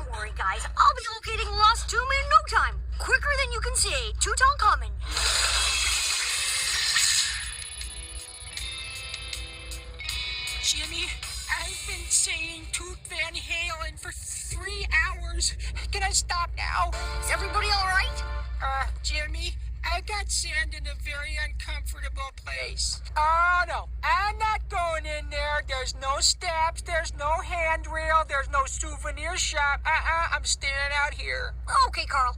Don't worry, guys. I'll be locating Lost Tomb in no time. Quicker than you can say. Tutankhamun. Jimmy, I've been saying Toot Van Halen for 3 hours. Can I stop now? Is everybody all right? Jimmy, I got sand in a very uncomfortable place. Oh, no, I'm not going in there. There's no steps, there's no handrail, there's no souvenir shop. I'm standing out here. Okay, Carl.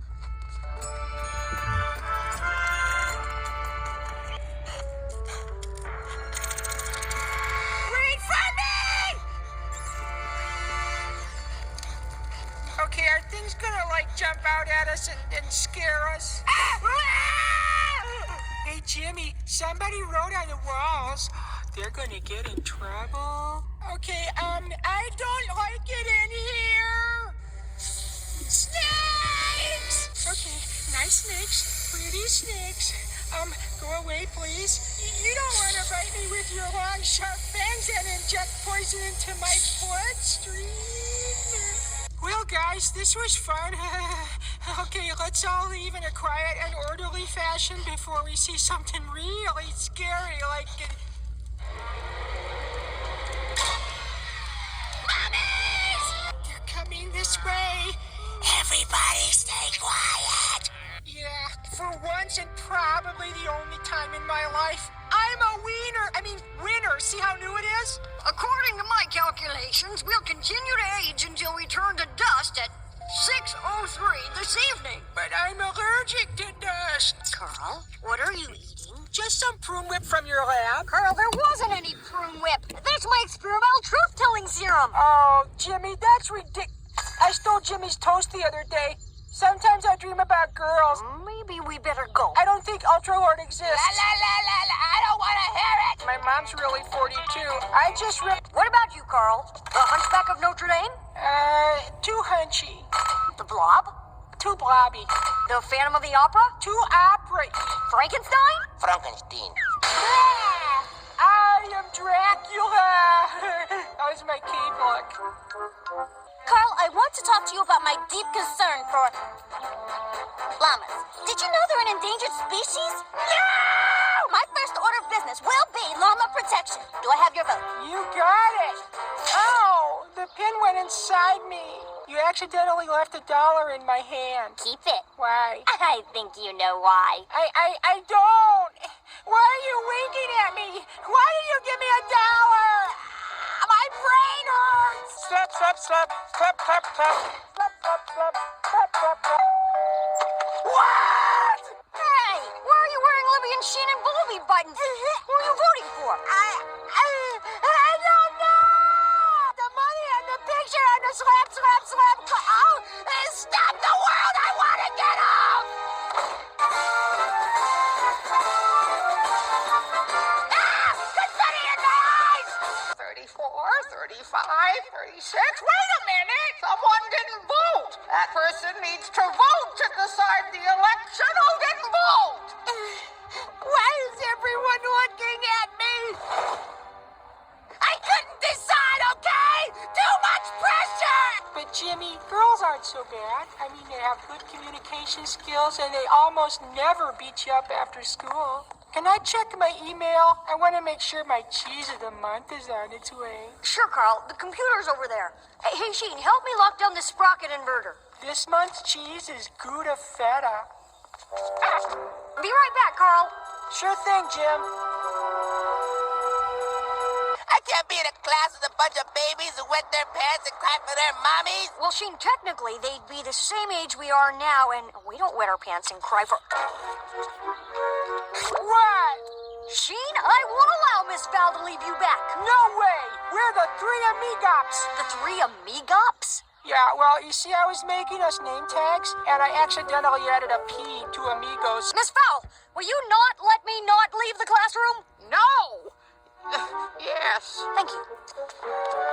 Wait for me! Okay, are things gonna, jump out at us and scare us? Hey, Jimmy, somebody wrote on the walls. They're gonna get in trouble. Okay, I don't like it in here. Snakes! Okay, nice snakes, pretty snakes. Go away, please. You don't want to bite me with your long, sharp fangs and inject poison into my bloodstream. Well, guys, this was fun. Okay, let's all leave in a quiet and orderly fashion before we see something really scary, like... Mummies! They're coming this way. Everybody stay quiet. Yeah, for once and probably the only time in my life, I'm a winner. See how new it is? According to my calculations, we'll continue to age until we turn to dust at 6:03 this evening. But I'm allergic to dust. Carl, what are you eating? Just some prune whip from your lab. Carl, there wasn't any prune whip. That's my experimental truth-telling serum. Oh, Jimmy, that's ridiculous. I stole Jimmy's toast the other day. Sometimes I dream about girls. Maybe we better go. I don't think Ultralord exists. I don't want to hear it. My mom's really 42. I just ripped... What about you, Carl? The Hunchback of Notre Dame? Too hunchy. The Blob? Too blobby. The Phantom of the Opera? Too opera-y. Frankenstein? Frankenstein. I am Dracula. That was my cape look. Carl, I want to talk to you about my deep concern for llamas. Did you know they're an endangered species? No! My first order of business will be llama protection. Do I have your vote? You got it. Oh, the pin went inside me. You accidentally left $1 in my hand. Keep it. Why? I think you know why. I don't. Why are you winking at me? Why did you give me $1? My brain hurts. Slap, slap, slap. Clap, clap, clap. Slap, slap, slap. Clap, clap, clap. What? Hey, why are you wearing Libby and Sheen and Booby buttons? Who are you voting for? I don't know. The money and the picture and the slap, slap, slap. Oh, stop the world. I want to get off. Confetti in my eyes. 34, 35, 36. Wait a minute. Someone didn't vote. That person needs to vote to decide the election. Who didn't vote? Why is everyone looking at me? I couldn't decide, okay? Too much pressure! But Jimmy, girls aren't so bad. They have good communication skills and they almost never beat you up after school. Can I check my email? I want to make sure my cheese of the month is on its way. Sure, Carl. The computer's over there. Hey, Sheen, help me lock down this sprocket inverter. This month's cheese is Gouda Feta. Be right back, Carl. Sure thing, Jim. I can't be in a class with a bunch of babies who wet their pants and cry for their mommies. Well, Sheen, technically, they'd be the same age we are now, and we don't wet our pants and cry for... What? Sheen, I won't allow Miss Val to leave you back. No way! We're the three amigops. The three amigops? Yeah, well, you see, I was making us name tags, and I accidentally added a P to amigos. Miss Val, will you not let me not leave the classroom? No! Yes. Thank you.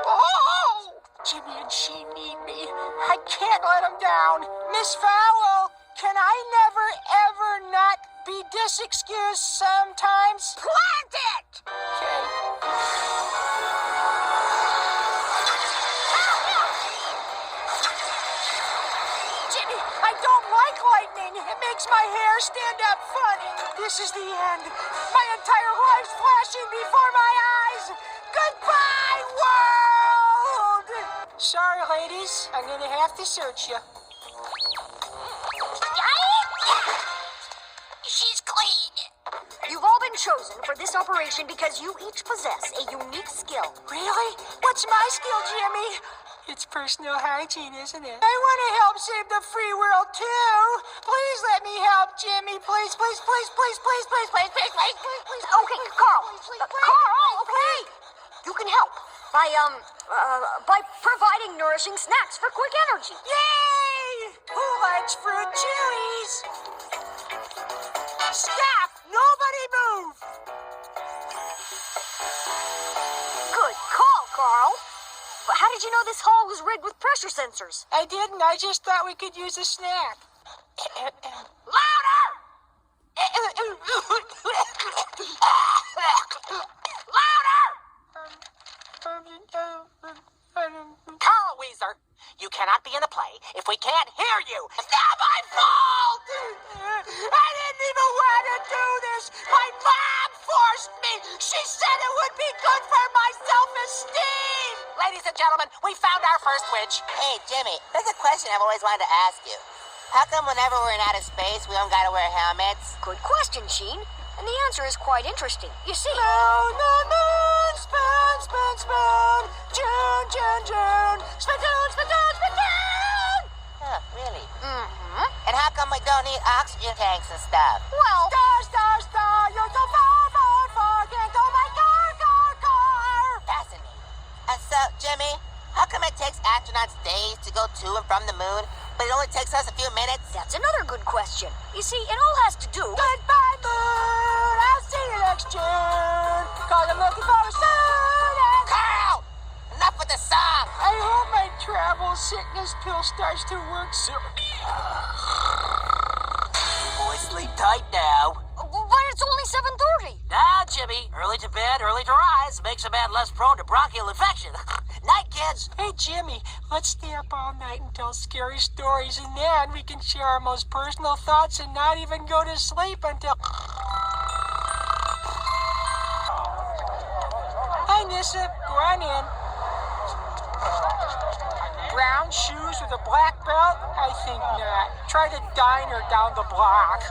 Oh! Jimmy and she need me. I can't let them down. Miss Fowle, can I never, ever not be disexcused sometimes? Plant it! Okay. Jimmy, I don't like lightning. It makes my hair stand up funny. This is the end. My entire life's flashing before my eyes. Goodbye, world! Sorry, ladies. I'm gonna have to search you. She's clean. You've all been chosen for this operation because you each possess a unique skill. Really? What's my skill, Jimmy? It's personal hygiene, isn't it? I want to help save the free world, too. Please let me help, Jimmy. Please, please, please, please, please, please, please, please, please, please, please. Okay, Carl. Carl, okay. You can help by providing nourishing snacks for quick energy. Yay! Who likes fruit chewies? Stop! Nobody move! Good call, Carl. But how did you know this hall was rigged with pressure sensors? I didn't. I just thought we could use a snack. Louder! Louder! Carl Wheezer, you cannot be in the play if we can't hear you. It's not my fault! I didn't even want to do this. My mom forced me. She said it would be good for my self-esteem. Ladies and gentlemen, we found our first witch. Hey, Jimmy, there's a question I've always wanted to ask you. How come whenever we're in outer space, we don't gotta wear helmets? Good question, Sheen. And the answer is quite interesting. You see... Moon, moon, moon, spoon, spoon, spoon. June, June, June. Spittoon, spittoon, spittoon. Huh, really? Mm-hmm. And how come we don't need oxygen tanks and stuff? Well... Star, star, star. You're so far, far, far. Can't go my car, car, car. Fascinating. And so, Jimmy, how come it takes astronauts days to go to and from the moon, but it only takes us a few minutes? That's another good question. You see, it all has to do with... Goodbye, moon. I'll see you next June. Cause I'm looking for a soon. Carl! Enough with the song! I hope my travel sickness pill starts to work soon. Boys, sleep tight now. But it's only 7:30. Now, Jimmy, early to bed, early to rise makes a man less prone to bronchial infection. Night, kids. Hey, Jimmy, let's stay up all night and tell scary stories, and then we can share our most personal thoughts and not even go to sleep until... Hi, Nissa. Go on in. Brown shoes with a black belt? I think not. Try the diner down the block.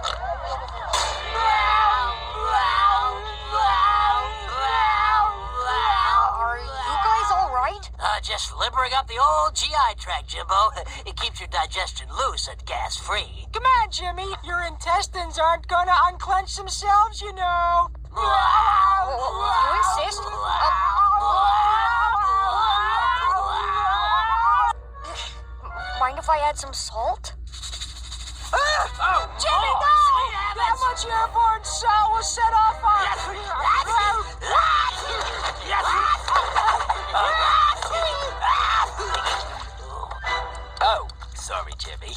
Are you guys all right? Just limbering up the old GI tract, Jimbo. It keeps your digestion loose and gas-free. Come on, Jimmy. Your intestines aren't gonna unclench themselves, you know. You insist? Mind if I add some salt? Jimmy, no! That much airborne salt will set off our... Oh, sorry, Jimmy.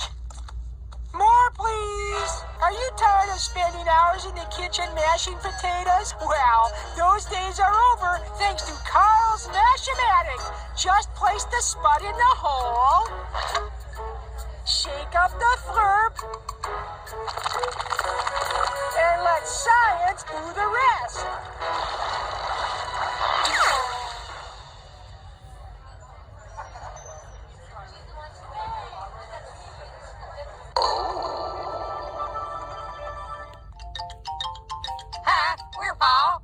More, please. Are you tired of spending hours in the kitchen mashing potatoes? Well, those days are over thanks to Carl's Mash-O-Matic. Just place the spud in the hole. Shake up the flurp. And let science do the rest. Huh? We're Paul.